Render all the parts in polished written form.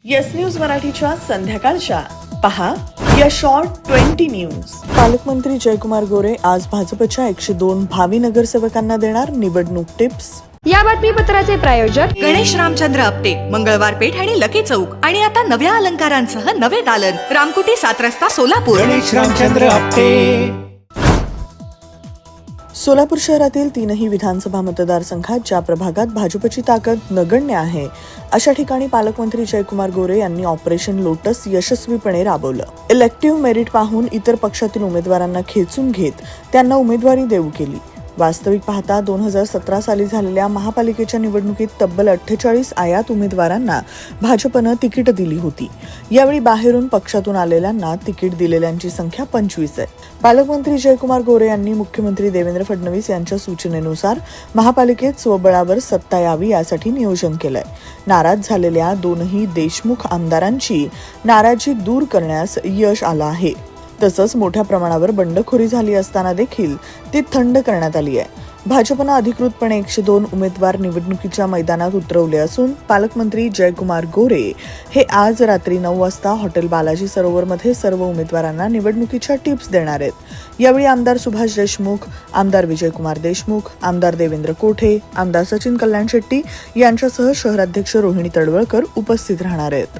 Yes news मराठीच्या संध्याकाळच्या पहा या शॉर्ट 20 न्यूज. पालकमंत्री जयकुमार गोरे आज भाजपच्या 102 भावी नगरसेवकांना देणार निवडणूक टिप्स. या बातमीपत्राचे प्रायोजक गणेश रामचंद्र आपटे, मंगळवार पेठ आणि लकी चौक. आणि आता नव्या अलंकारांसह नवे दालन, रामकुटी 7 रस्ता सोलापूर. गणेश रामचंद्र आपटे. सोलापूर शहरातील 3ही विधानसभा मतदारसंघात ज्या प्रभागात भाजपची ताकद नगण्य आहे अशा ठिकाणी पालकमंत्री जयकुमार गोरे यांनी ऑपरेशन लोटस यशस्वीपणे राबवलं. इलेक्टिव्ह मेरिट पाहून इतर पक्षातील उमेदवारांना खेचून घेत त्यांना उमेदवारी देऊ केली. वास्तविक पाहता 2017 साली झालेल्या महापालिकेच्या निवडणुकीत तब्बल 48 आयात उमेदवारांना भाजपनं तिकीट दिली होती. यावेळी बाहेरून पक्षातून आलेल्यांना तिकीट दिलेल्यांची संख्या 25 आहे. पालकमंत्री जयकुमार गोरे यांनी मुख्यमंत्री देवेंद्र फडणवीस यांच्या सूचनेनुसार महापालिकेत स्वबळावर सत्ता यावी यासाठी नियोजन केलंय. नाराज झालेल्या 2ही देशमुख आमदारांची नाराजी दूर करण्यास यश आलं आहे. तसंच मोठ्या प्रमाणावर बंडखोरी झाली असताना देखील ती थंड करण्यात आली आहे. भाजपनं अधिकृतपणे 102 उमेदवार निवडणुकीच्या मैदानात उतरवले असून पालकमंत्री जयकुमार गोरे हे आज रात्री 9 वाजता हॉटेल बालाजी सरोवरमध्ये सर्व उमेदवारांना निवडणुकीच्या टिप्स देणार आहेत. यावेळी आमदार सुभाष देशमुख, आमदार विजयकुमार देशमुख, आमदार देवेंद्र कोठे, आमदार सचिन कल्याण शेट्टी यांच्यासह शहराध्यक्ष रोहिणी तडवळकर उपस्थित राहणार आहेत.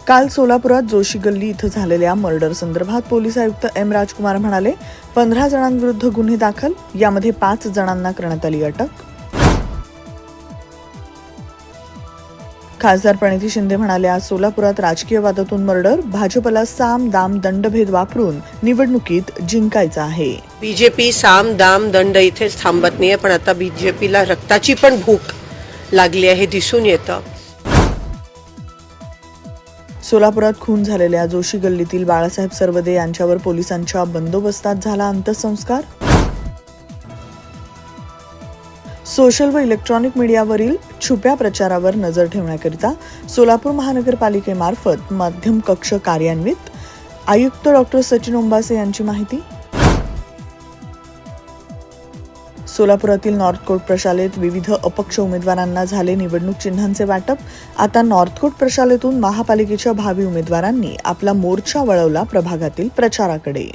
काल सोलापुरात जोशी गल्ली इथं झालेल्या मर्डर संदर्भात पोलीस आयुक्त एम राजकुमार म्हणाले, 15 जणांविरुद्ध गुन्हे दाखल, यामध्ये 5 जणांना करण्यात आली अटक. खासदार प्रणिती शिंदे म्हणाले, आज सोलापुरात राजकीय वादातून मर्डर, भाजपला साम दाम दंडभेद वापरून निवडणुकीत जिंकायचं आहे. बीजेपी साम दाम दंड इथेच थांबत नाहीये, पण आता बीजेपीला रक्ताची पण भूक लागली आहे, दिसून येतं. सोलापुरात खून झालेल्या जोशी गल्लीतील बाळासाहेब सरवदे यांच्यावर पोलिसांच्या बंदोबस्तात झाला अंत्यसंस्कार. सोशल व इलेक्ट्रॉनिक मीडियावरील छुप्या प्रचारावर नजर ठेवण्याकरिता सोलापूर महानगरपालिकेमार्फत मध्यम कक्ष कार्यान्वित. आयुक्त डॉक्टर सचिन ओंबासे यांची माहिती. सोलापुरातील नॉर्थकोट प्रशालेत विविध अपक्ष उमेदवारांना झाले निवडणूक चिन्हांचे वाटप. आता नॉर्थकोट प्रशालेतून महापालिकेच्या भावी उमेदवारांनी आपला मोर्चा वळवला प्रभागातील प्रचाराकडे.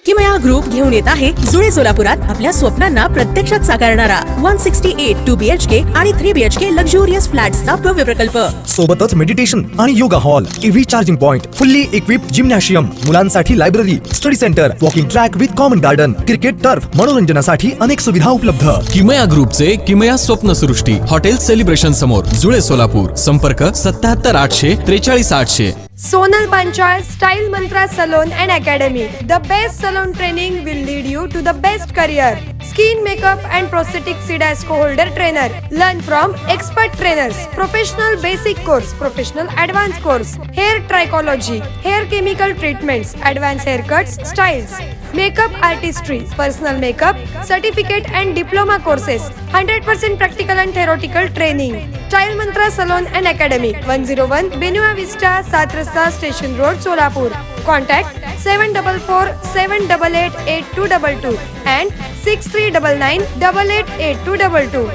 किमया ग्रुप घेऊन येत आहे जुळे सोलापुरात आपल्या स्वप्नांना प्रत्यक्षात साकारणारा 168 2 BHK आणि 3 BHK लक्झुरियस फ्लॅट्सचा भव्य प्रकल्प. सोबतच मेडिटेशन आणि yoga hall, EV charging point, fully equipped gymnasium, मुलांसाठी library, study centre, walking track with common garden, cricket turf, मनोरंजनासाठी अनेक सुविधा उपलब्ध. किमया ग्रुपचे किमया स्वप्नसृष्टी हॉटेल सेलिब्रेशन समोर जुळे सोलापूर. संपर्क 77 800 43 800. Sonal Panchal Style Mantra Salon and Academy. The best salon training will lead you to the best career. Skin makeup and prosthetic CDASCO holder trainer. Learn from expert trainers. Professional basic course, professional advanced course. Hair trichology, hair chemical treatments, advanced haircuts, styles. Makeup artistry, personal makeup, certificate and diploma courses. 100% practical and theoretical training. Style Mantra Salon and Academy. 101 Benua Vista, 7 Rasta Station Road, Solapur. Contact 744 788 8222 and 6399 888222.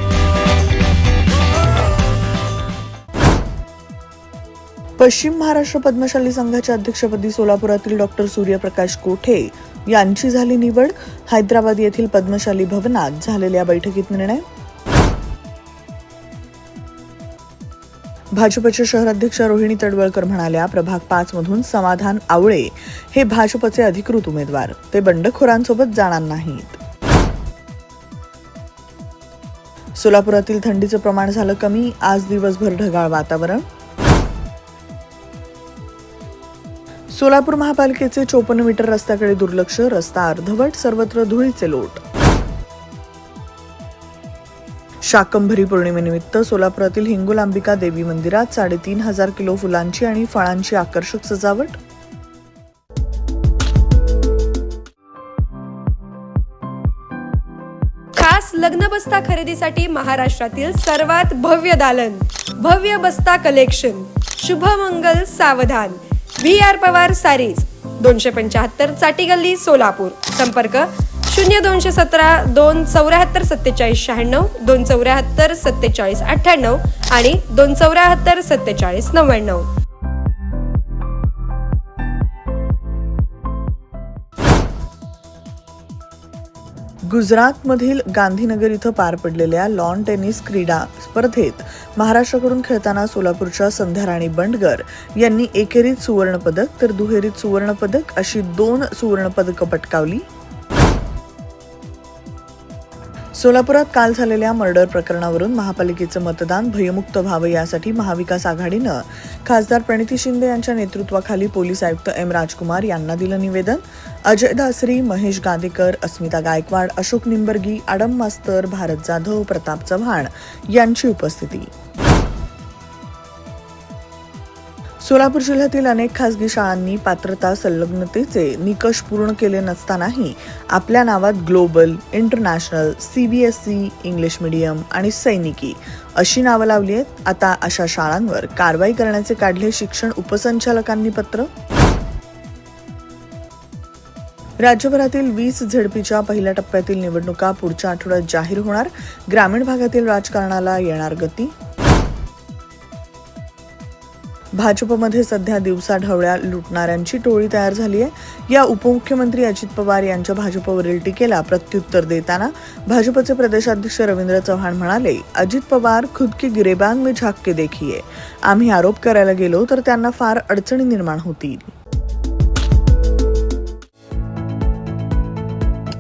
पश्चिम महाराष्ट्र पद्मशाली संघाच्या अध्यक्षपदी सोलापुरातील doctor सूर्यप्रकाश कोठे यांची झाली निवड. हैदराबाद येथील पद्मशाली भवनात झालेल्या बैठकीत निर्णय. भाजपच्या शहराध्यक्ष रोहिणी तडवळकर म्हणाल्या, प्रभाग 5 मधून समाधान आवळे हे भाजपचे अधिकृत उमेदवार, ते बंडखोरांसोबत जाणार नाहीत. सोलापुरातील थंडीचं प्रमाण झालं कमी, आज दिवसभर ढगाळ वातावरण. सोलापूर महापालिकेचे 54 मीटर रस्त्याकडे दुर्लक्ष, रस्ता अर्धवट, सर्वत्र धुळीचे लोट. शाकंभरी पौर्णिमेनिमित्त सोलापुरातील हिंगोलांबिका देवी मंदिरात 3500 किलो फुलांची आणि फळांची आकर्षक सजावट. खास लग्न बस्ता खरेदीसाठी महाराष्ट्रातील सर्वात भव्य दालन, भव्य बस्ता कलेक्शन, शुभमंगल सावधान, VR पवार सारीज, 275 चाटी गल्ली सोलापूर. संपर्क 0217 274 47 96, 274 47 98 आणि 274 47 99. गुजरातमधील गांधीनगर इथं पार पडलेल्या लॉन टेनिस क्रीडा स्पर्धेत महाराष्ट्राकडून खेळताना सोलापूरच्या संध्या राणी बंडगर यांनी एकेरीत सुवर्णपदक तर दुहेरीत सुवर्णपदक अशी 2 सुवर्णपदकं पटकावली. सोलापुरात काल झालेल्या मर्डर प्रकरणावरून महापालिकेचं मतदान भयमुक्त व्हावं यासाठी महाविकास आघाडीनं खासदार प्रणिती शिंदे यांच्या नेतृत्वाखाली पोलीस आयुक्त एम राजकुमार यांना दिलं निवेदन. अजय दासरी, महेश गादेकर, अस्मिता गायकवाड, अशोक निंबर्गी, आडम मास्तर, भारत जाधव, प्रताप चव्हाण यांची उपस्थिती. सोलापूर जिल्ह्यातील अनेक खासगी शाळांनी पात्रता संलग्नतेचे निकष पूर्ण केले नसतानाही आपल्या नावात global, international, CBSE, English medium आणि सैनिकी अशी नावं लावली आहेत. आता अशा शाळांवर कारवाई करण्याचे काढले शिक्षण उपसंचालकांनी पत्र. राज्यभरातील 20 झेडपीच्या पहिल्या टप्प्यातील निवडणुका पुढच्या आठवड्यात जाहीर होणार. ग्रामीण भागातील राजकारणाला येणार गती. भाजपमध्ये सध्या दिवसाढवळ्या लुटणाऱ्यांची टोळी तयार झाली आहे. या उपमुख्यमंत्री अजित पवार यांच्या भाजपवरील टीकेला प्रत्युत्तर देताना भाजपचे प्रदेशाध्यक्ष रवींद्र चव्हाण म्हणाले, अजित पवार खुद की गिरेबान में झाक के देखिए. आम्ही आरोप करायला गेलो तर त्यांना फार अडचणी निर्माण होतील.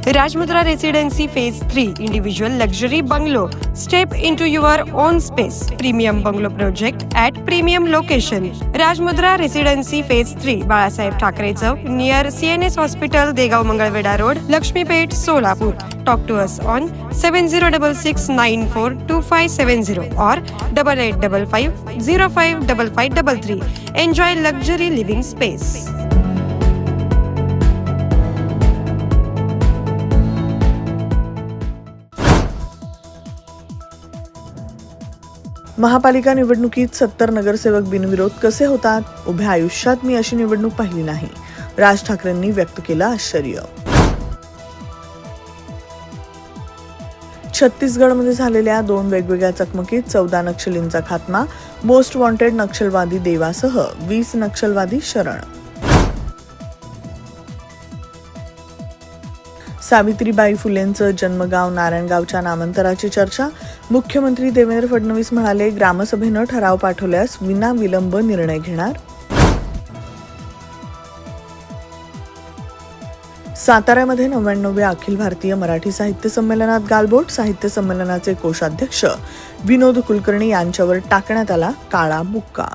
Rajmudra Residency Phase 3 Individual Luxury Bungalow. Step into your own space. Premium Bungalow Project at Premium Location. Rajmudra Residency Phase 3 Balasaheb Thackeray chowk near CNS Hospital, Degaon Mangalwedha road, Laxmipeth, Solapur. Talk to us on 7066942570 or 8855055533. Enjoy luxury living space. महापालिका निवडणुकीत 70 नगरसेवक बिनविरोध कसे होतात? उभ्या आयुष्यात मी अशी निवडणूक पाहिली नाही. राज ठाकरेंनी व्यक्त केलं आश्चर्य. छत्तीसगडमध्ये झालेल्या 2 वेगवेगळ्या चकमकीत 14 नक्षलींचा खात्मा. मोस्ट वॉन्टेड नक्षलवादी देवासह 20 नक्षलवादी शरण. सावित्रीबाई फुलेंचं जन्मगाव नारायणगावच्या नामांतराची चर्चा. मुख्यमंत्री देवेंद्र फडणवीस म्हणाले, ग्रामसभेनं ठराव पाठवल्यास विनाविलंब निर्णय घेणार. साताऱ्यामध्ये 99व्या अखिल भारतीय मराठी साहित्य संमेलनात गालबोट. साहित्य संमेलनाचे कोषाध्यक्ष विनोद कुलकर्णी यांच्यावर टाकण्यात आला काळा बुक्का.